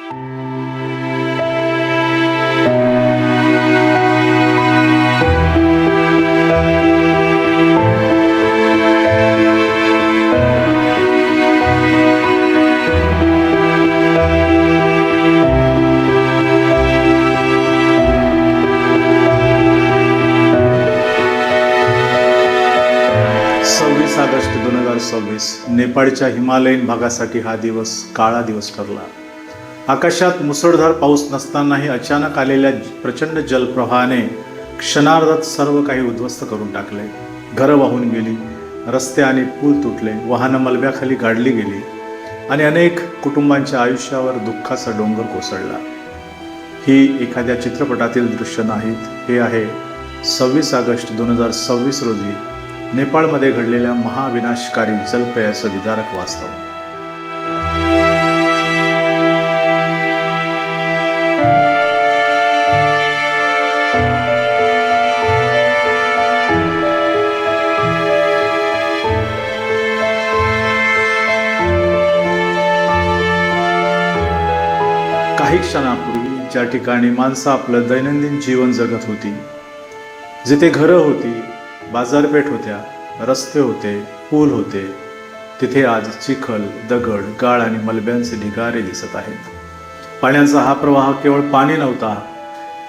August 2026 नेपाळच्या हिमालयीन भागासाठी हा दिवस काळा दिवस ठरला. आकाशात मुसळधार पाऊस नसतानाही अचानक आलेल्या प्रचंड जलप्रवाहाने क्षणार्धात सर्व काही उद्ध्वस्त करून टाकले. घरं वाहून गेली, रस्ते आणि पूल तुटले, वाहनं मलब्याखाली गाडली गेली आणि अनेक कुटुंबांच्या आयुष्यावर दुःखाचा डोंगर कोसळला. ही एखाद्या चित्रपटातील दृश्य नाहीत, हे आहे 26 ऑगस्ट 2026 रोजी नेपाळमध्ये घडलेल्या महाविनाशकारी जलप्रयाचं विदारक वास्तव. काही क्षणापूर्वी ज्या ठिकाणी माणसं आपलं दैनंदिन जीवन जगत होती, जिथे घरं होती, बाजारपेठ होत्या, रस्ते होते, पूल होते, तिथे आज चिखल, दगड, गाळ आणि मलब्यांचे ढिगारे दिसत आहेत. पाण्याचा हा प्रवाह केवळ पाणी नव्हता,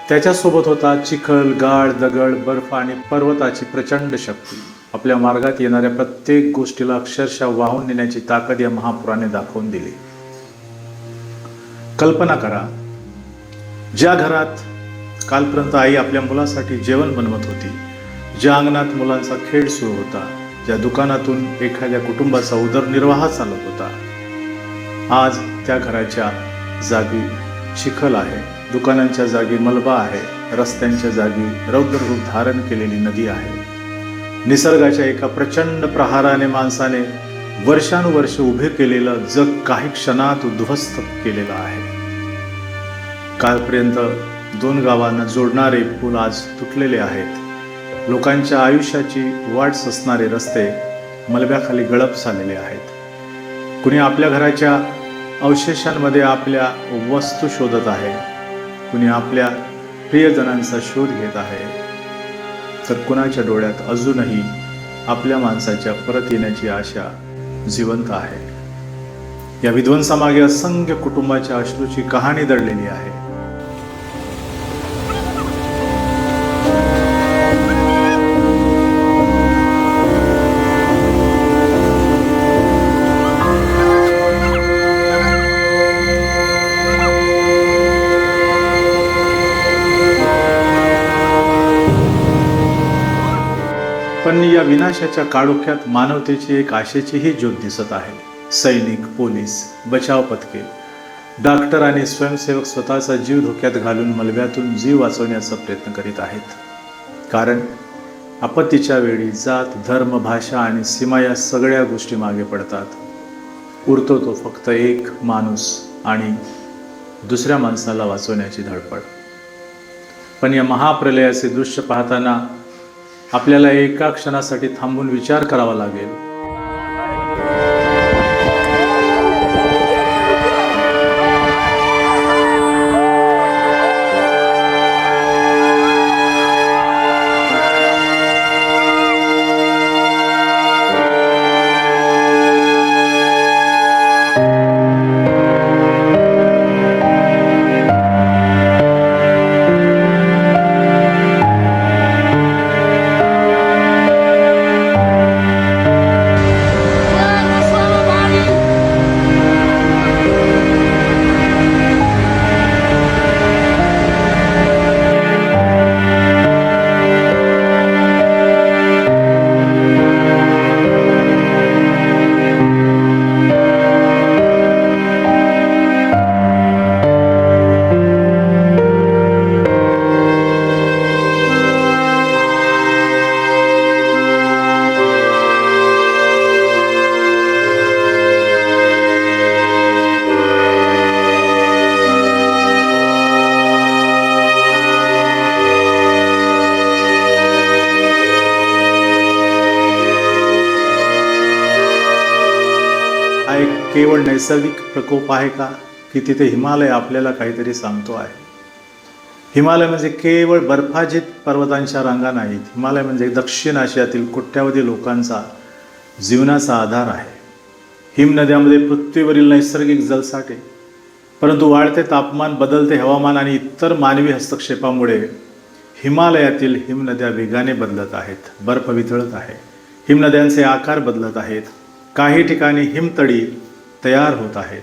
त्याच्यासोबत होता चिखल, गाळ, दगड, बर्फ आणि पर्वताची प्रचंड शक्ती. आपल्या मार्गात येणाऱ्या प्रत्येक गोष्टीला अक्षरशः वाहून नेण्याची ताकद या महापुराने दाखवून दिली. कल्पना करा, ज्या घरात कालपर्यंत आई आपल्या मुलासाठी जेवण बनवत होती, ज्या अंगणात मुलांचा खेळ सुरू होता, ज्या दुकानातून एखाद्या कुटुंबाचा उदरनिर्वाह चालत होता, आज त्या घराच्या जागी चिखल आहे, दुकानांच्या जागी मलबा आहे, रस्त्यांच्या जागी रौद्र रूप धारण केलेली नदी आहे. निसर्गाच्या एका प्रचंड प्रहाराने माणसाने वर्षानुवर्ष उभे केलेलं जग काही क्षणात उद्ध्वस्त केलेलं आहे. कालपर्यंत 2 गावांना जोडणारे पूल आज तुटलेले आहेत. लोकांच्या आयुष्याची वाट ससणारे रस्ते मलब्याखाली गळप झालेले आहेत. कुणी आपल्या घराच्या अवशेषांमध्ये आपल्या वस्तू शोधत आहे, कुणी आपल्या प्रियजनांचा शोध घेत आहे, तर कुणाच्या डोळ्यात अजूनही आपल्या माणसाच्या परत येण्याची आशा जिवंत आहे. या विध्वंसामागे असंख्य कुटुंबाच्या अश्रूची कहाणी दडलेली आहे. पण या विनाशाच्या काळोख्यात मानवतेची एक आशेचीही ज्योत दिसत आहे. सैनिक, पोलीस, बचाव पथके, डॉक्टर आणि स्वयंसेवक स्वतःचा जीव धोक्यात घालून मलब्यातून जीव वाचवण्याचा प्रयत्न करीत आहेत. कारण आपत्तीच्या वेळी जात, धर्म, भाषा आणि सीमा या सगळ्या गोष्टी मागे पडतात. उरतो तो फक्त एक माणूस आणि दुसऱ्या माणसाला वाचवण्याची धडपड. पण या महाप्रलयाचे दृश्य पाहताना आपल्याला एका क्षणासाठी थांबून विचार करावा लागेल. केवळ नैसर्गिक प्रकोप आहे का, की तिथे हिमालय आपल्याला काहीतरी सांगतो आहे. हिमालय म्हणजे केवळ बर्फाच्छादित पर्वतांच्या रांगा नाहीत. हिमालय म्हणजे दक्षिण आशियातील कोट्यावधी लोकांचा जीवनाचा आधार आहे. हिमनद्यामध्ये पृथ्वीवरील नैसर्गिक जलसाठे, परंतु वाढते तापमान, बदलते हवामान आणि इतर मानवी हस्तक्षेपामुळे हिमालयातील हिमनद्या वेगाने बदलत आहेत. बर्फ वितळत आहे, हिमनद्यांचे आकार बदलत आहेत. काही ठिकाणी हिमतळी तयार होत आहेत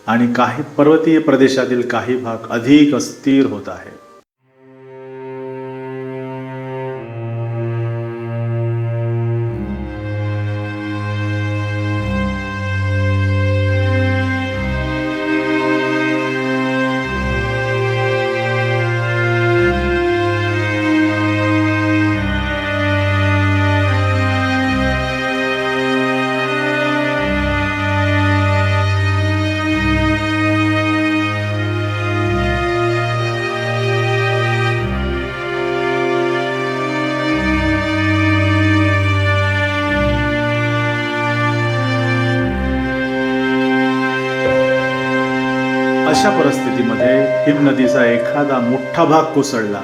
आणि काही पर्वतीय प्रदेशातील काही भाग अधिक अस्थिर होत आहेत. अशा परिस्थितीमध्ये हिमनदीचा एखादा मोठा भाग कोसळला,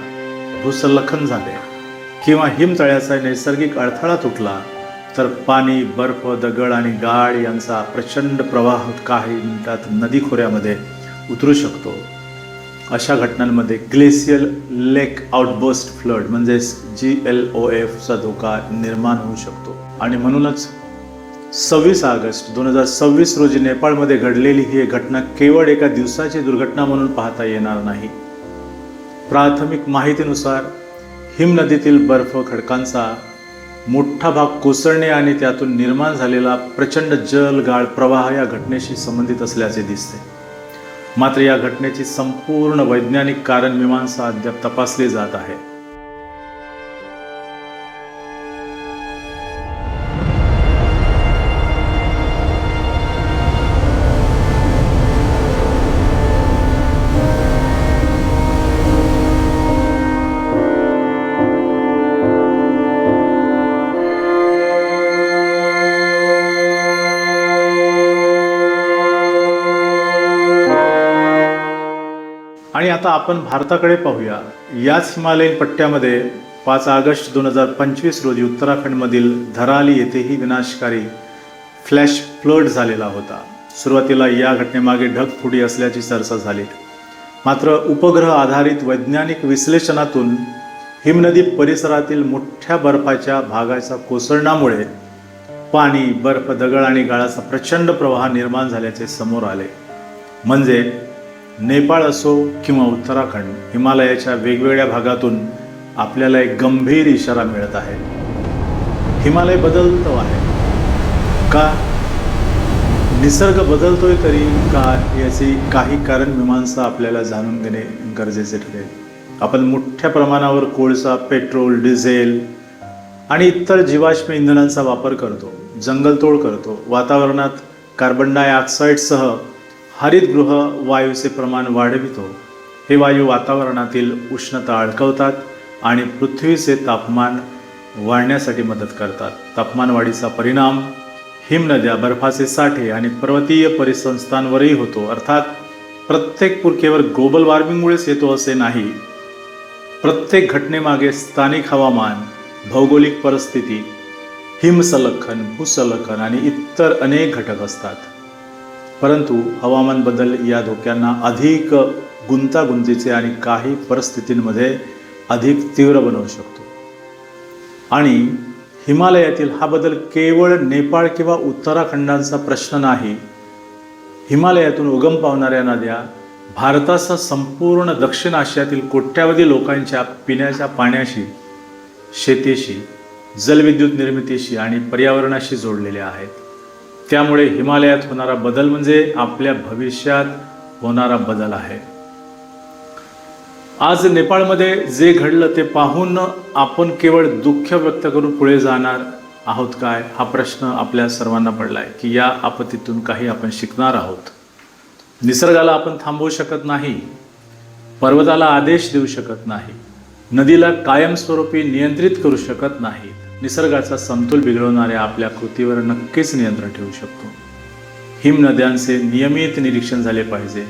भूसंलखन झाले किंवा हिमतळ्याचा नैसर्गिक अडथळा तुटला तर पाणी, बर्फ, दगड आणि गाळ यांचा प्रचंड प्रवाह काही मिनिटात नदी खोऱ्यामध्ये उतरू शकतो. अशा घटनांमध्ये ग्लेशियल लेक आउटबर्स्ट फ्लड म्हणजेच GLOFचा धोका निर्माण होऊ शकतो. आणि म्हणूनच 26 ऑगस्ट 2026 रोजी नेपाळमध्ये घडलेली ही घटना केवळ एका दिवसाची दुर्घटना म्हणून पाहता येणार नाही. प्राथमिक माहितीनुसार हिमनदीतील बर्फ खडकांचा मोठा भाग कोसळणे आणि त्यातून निर्माण झालेला प्रचंड जल गाळ प्रवाह या घटनेशी संबंधित असल्याचे दिसते. मात्र या घटनेची संपूर्ण वैज्ञानिक कारण मीमांसा अद्याप तपासली जात आहे. आणि आता आपण भारताकडे पाहूया. याच हिमालयीन पट्ट्यामध्ये 5 ऑगस्ट 2025 रोजी उत्तराखंडमधील धराली येथेही विनाशकारी फ्लॅश फ्लड झालेला होता. सुरुवातीला या घटनेमागे ढगफुटी असल्याची चर्चा झाली. मात्र उपग्रह आधारित वैज्ञानिक विश्लेषणातून हिमनदी परिसरातील मोठ्या बर्फाच्या भागाच्या कोसळण्यामुळे पाणी, बर्फ, दगड आणि गाळाचा प्रचंड प्रवाह निर्माण झाल्याचे समोर आले. म्हणजे नेपाळ असो किंवा उत्तराखंड, हिमालयाच्या वेगवेगळ्या भागातून आपल्याला एक गंभीर इशारा मिळत आहे. हिमालय बदलतो आहे का? निसर्ग बदलतोय तरी का? याची काही कारण मीमांसा आपल्याला जाणून घेणे गरजेचे ठरेल. आपण मोठ्या प्रमाणावर कोळसा, पेट्रोल, डिझेल आणि इतर जीवाश्म इंधनांचा वापर करतो, जंगलतोड करतो, वातावरणात कार्बन डायऑक्साईडसह हरितगृह वायूचे प्रमाण वाढवितो. हे वायू वातावरणातील उष्णता अडकवतात आणि पृथ्वीचे तापमान वाढण्यासाठी मदत करतात. तापमान वाढीचा परिणाम हिमनद्या, बर्फाचे साठे आणि पर्वतीय परिसंस्थांवरही होतो. अर्थात प्रत्येक पूर केवळ ग्लोबल वॉर्मिंगमुळेच येतो असे नाही. प्रत्येक घटनेमागे स्थानिक हवामान, भौगोलिक परिस्थिती, हिमसंलखन, भूसंलखन आणि इतर अनेक घटक असतात. परंतु हवामान बदल या धोक्यांना अधिक गुंतागुंतीचे आणि काही परिस्थितींमध्ये अधिक तीव्र बनवू शकतो. आणि हिमालयातील हा बदल केवळ नेपाळ किंवा उत्तराखंडाचा प्रश्न नाही. हिमालयातून उगम पावणाऱ्या नद्या भारतासह संपूर्ण दक्षिण आशियातील कोट्यावधी लोकांच्या पिण्याच्या पाण्याशी, शेतीशी, जलविद्युत निर्मितीशी आणि पर्यावरणाशी जोडलेल्या आहेत. त्यामुळे हिमालयात होणारा बदल म्हणजे आपल्या भविष्यात होणारा बदल आहे. आज नेपाळमध्ये जे घडलं ते पाहून आपण केवळ दुःख व्यक्त करून पुढे जाणार आहोत काय, हा प्रश्न आपल्या सर्वांना पडला आहे. की या आपत्तीतून काही आपण शिकणार आहोत. निसर्गाला आपण थांबवू शकत नाही, पर्वताला आदेश देऊ शकत नाही, नदीला कायमस्वरूपी नियंत्रित करू शकत नाही. निसर्गाचा समतोल बिघडवणाऱ्या आपल्या कृतीवर नक्कीच नियंत्रण ठेवू शकतो. हिमनद्यांचे नियमित निरीक्षण झाले पाहिजे.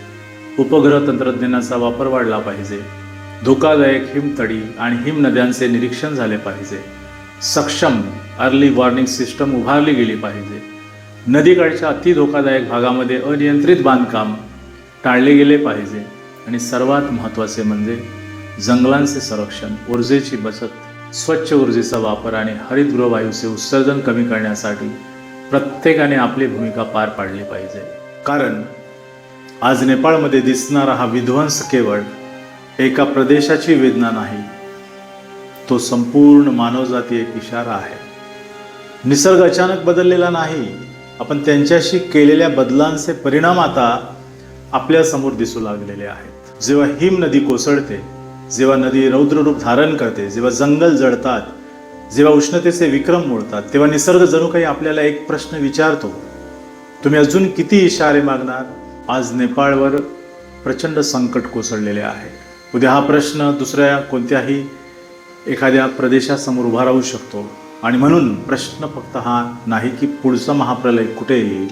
उपग्रह तंत्रज्ञानाचा वापर वाढला पाहिजे. धोकादायक हिमतडी आणि हिमनद्यांचे निरीक्षण झाले पाहिजे. सक्षम अर्ली वॉर्निंग सिस्टम उभारली गेली पाहिजे. नदीकाठच्या अति धोकादायक भागामध्ये अनियंत्रित बांधकाम टाळले गेले पाहिजे. आणि सर्वात महत्त्वाचे म्हणजे जंगलांचे संरक्षण, ऊर्जेची बचत, स्वच्छ ऊर्जेचा वापर आणि हरितगृह वायूचे उत्सर्जन कमी करण्यासाठी प्रत्येकाने आपली भूमिका पार पाडली पाहिजे. कारण आज नेपाळमध्ये दिसणारा हा विध्वंस केवळ एका प्रदेशाची वेदना नाही, तो संपूर्ण मानवजाती एक इशारा आहे. निसर्ग अचानक बदललेला नाही, आपण त्यांच्याशी केलेल्या बदलांचे परिणाम आता आपल्या समोर दिसू लागलेले आहेत. जेव्हा हिम नदी कोसळते, जेव्हा नदी रौद्ररूप धारण करते, जेव्हा जंगल जळतात, जेव्हा उष्णतेचे विक्रम मोडतात, तेव्हा निसर्ग जणू काही आपल्याला एक प्रश्न विचारतो, तुम्ही अजून किती इशारे मागणार? आज नेपाळवर प्रचंड संकट कोसळलेले आहे. उद्या हा प्रश्न दुसऱ्या कोणत्याही एखाद्या प्रदेशासमोर उभा राहू शकतो. आणि म्हणून प्रश्न फक्त हा नाही की पुढचा महाप्रलय कुठे येईल.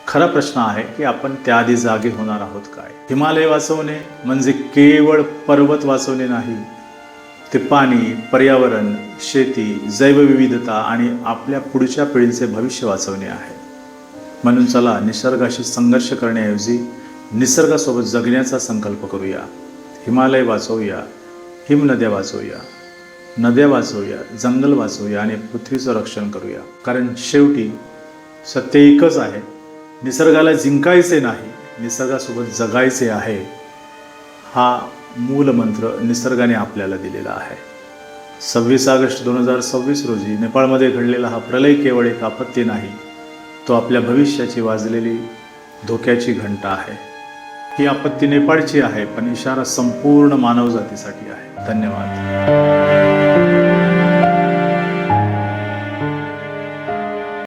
खरा प्रश्न आहे की आपण त्याआधी जागे होणार आहोत काय? हिमालय वाचवणे म्हणजे केवळ पर्वत वाचवणे नाही, ते पाणी, पर्यावरण, शेती, जैवविविधता आणि आपल्या पुढच्या पिढीचे भविष्य वाचवणे आहे. म्हणून चला निसर्गाशी संघर्ष करण्याऐवजी निसर्गासोबत जगण्याचा संकल्प करूया. हिमालय वाचवूया, हिमनद्या वाचवूया, नद्या वाचवूया, जंगल वाचवूया आणि पृथ्वीचं रक्षण करूया. कारण शेवटी सत्य एकच आहे, निसर्गाला जिंकायचे नाही, निसर्गासोबत जगायचे आहे. हा मूल मंत्र निसर्गाने आपल्याला दिलेला आहे. 26 ऑगस्ट 2026 रोजी नेपाळमध्ये घडलेला हा प्रलय केवळ एक आपत्ती नाही, तो आपल्या भविष्याची वाजलेली धोक्याची घंटा आहे. ही आपत्ती नेपाळची आहे, पण इशारा संपूर्ण मानवजातीसाठी आहे. धन्यवाद.